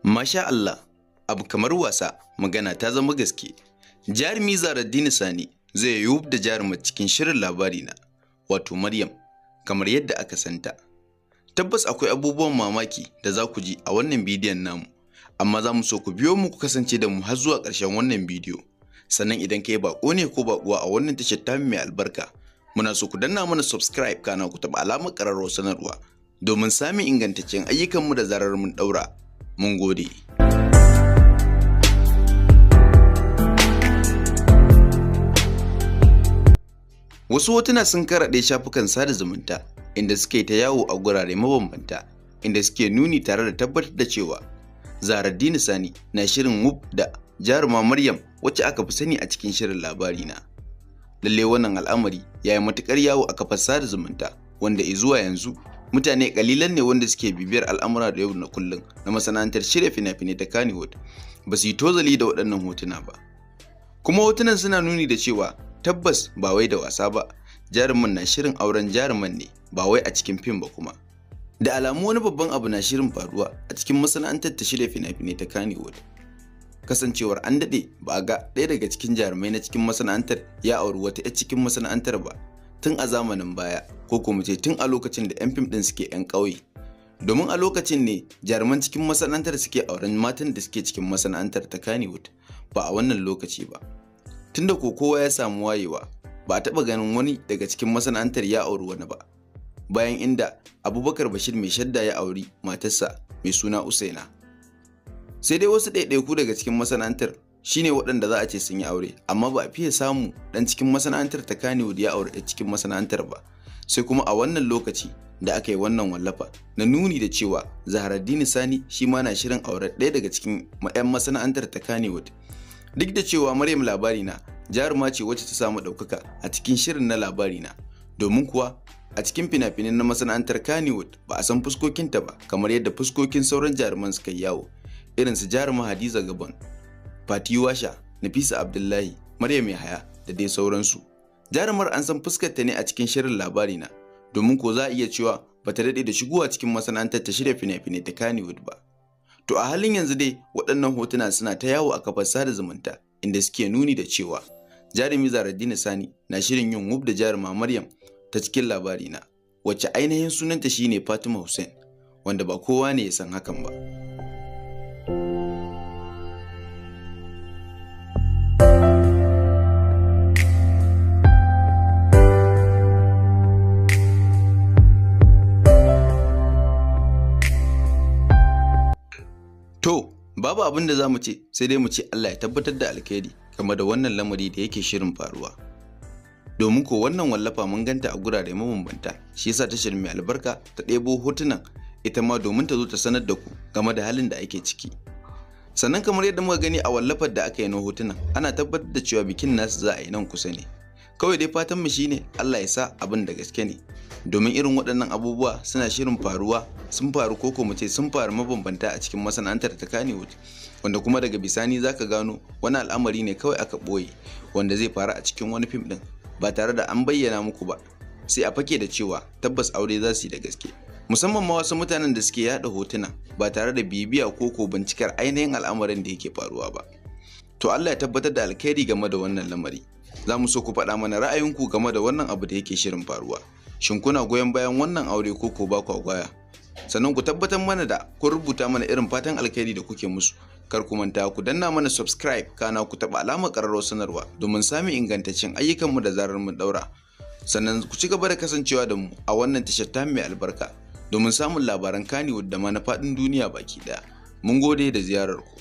Masha Allah, abu kamar wasa, magana ta zama gaske. Jarumi Zahraddeen Sani zai yi da jarumar cikin shirin labari na, wato Maryam, kamar yadda aka santa. Tabbas akwai abubuwan mamaki da za ku ji a wannan bidiyon namu, amma za mu so ku biyo mu ku kasance da mu har zuwa ƙarshen wannan bidiyo. Sannan idan kai baƙo ne ko baƙuwa a wannan tashar tamu mai albarka, muna so ku danna mana subscribe kana ku taɓa alamar ƙararrawar sanarwa domin samun ingantaccen ayyukanmu da zarar mun ɗaura. Mun gode. Wasu hotuna sun karaɗe shafukan sada zumunta inda suke ta yawo a gurare mabambanta, inda suke nuni tare da tabbatar da cewa Zahraddeen Sani na shirin wub da jaruma Maryam wacce aka fi sani a cikin shirin labari na. Lalle wannan al'amari ya yi matuƙar yawo a kafar sada zumunta, wanda zuwa yanzu mutane kalilan ne wanda suke bibiyar al'amura da yau na kullum na masana'antar shirya fina-finai ta Kannywood ba su yi tozali da waɗannan hotuna ba. Kuma hotunan suna nuni da cewa tabbas ba wai da wasa ba, jaruman na shirin auren jaruman ne ba wai a cikin fim ba kuma. Da alamu wani babban abu na shirin faruwa a cikin masana'antar ta shirya fina-finai ta Kannywood. Kasancewar an daɗe ba a ga ɗaya daga cikin jarumai na cikin masana'antar ya auri wata 'yar cikin masana'antar ba tun a zamanin baya, ko kuma ce tun a lokacin da 'yan fim ɗin suke 'yan ƙauye. Domin a lokacin ne jaruman cikin masana'antar suke auren matan da suke cikin masana'antar ta Kannywood, ba a wannan lokaci ba. Tunda ko kowa ya samu wayewa, ba a taɓa ganin wani daga cikin masana'antar ya auri wani ba. Bayan inda Abubakar Bashir mai shadda ya auri matarsa mai suna Usaina. Sai dai wasu ɗaiɗaiku daga cikin masana'antar shine waɗanda za a ce sun yi aure, amma ba a fiye samu ɗan cikin masana'antar ta Kannywood ya aure ɗan cikin masana'antar ba. Sai kuma a wannan lokaci da aka yi wannan wallafa na nuni da cewa Zahraddeen Sani shi ma na shirin aure ɗaya daga cikin 'yan masana'antar ta Kannywood. Duk da cewa Maryam labari na jaruma ce wacce ta samu ɗaukaka a cikin shirin na labari na, domin kuwa a cikin fina-finan na masana'antar Kannywood ba a san fuskokinta ba kamar yadda fuskokin sauran jaruman suka yi yawo, irin su jaruma Hadiza Gabon, Fati Washa, Nafisa Abdullahi, Maryam Yahaya da dai sauransu. Jarumar an san fuskarta ne a cikin shirin labari na, domin ko za a iya cewa bata daɗe da shigowa cikin masana'antar ta shirya fina-finai ta Kannywood ba. To a halin yanzu dai waɗannan hotuna suna ta yawo a kafar sada zumunta, inda suke nuni da cewa jarumi Zahraddeen Sani na shirin yin wub da jaruma Maryam ta cikin labari na, wacce ainihin sunanta shine Fatima Hussein, wanda ba kowa ne ya san hakan ba. To, babu abin da za mu ce sai dai mu ce Allah ya tabbatar da alkhairi game da wannan lamari da yake shirin faruwa. Domin ko wannan wallafa mun ganta a gurare mabambanta, shi yasa tashar mai albarka ta ɗebo hotunan ita ma domin ta zo ta sanar da ku game da halin da ake ciki. Sannan kamar yadda muka gani a wallafar da aka yi na hotunan, ana tabbatar da cewa bikin nasu za a yi nan kusa ne. Kawai dai fatan mu shine Allah ya sa abin da gaske ne. Domin irin waɗannan abubuwa suna shirin faruwa, sun faru ko mu ce sun faru mabambanta a cikin masana'antar ta Kannywood, wanda kuma daga bisani zaka gano wani al'amari ne kawai aka ɓoye wanda zai faru a cikin wani fim ɗin ba tare da an bayyana muku ba, sai a fake da cewa tabbas aure za su yi da gaske. Musamman ma wasu mutanen da suke yaɗa hotuna ba tare da bibiya ko bincikar ainihin al'amarin da yake faruwa ba. To Allah ya tabbatar da alkhairi game da wannan lamari. Za mu so ku faɗa mana ra'ayinku game da wannan abu da yake shirin faruwa. Shin kuna goyon bayan wannan aure ko ba ku goya? Sannan ku tabbatar mana da kun rubuta mana irin fatan alkhairi da kuke musu. Kar ku manta ku danna mana subscribe kana ku taɓa alamar ƙararrawar sanarwa domin samun ingantaccen ayyukanmu da zarar mun ɗaura. Sannan ku ci gaba da kasancewa da mu a wannan tashar tamu mai albarka domin samun labaran Kannywood da ma na faɗin duniya baki ɗaya. Mun gode da ziyarar ku.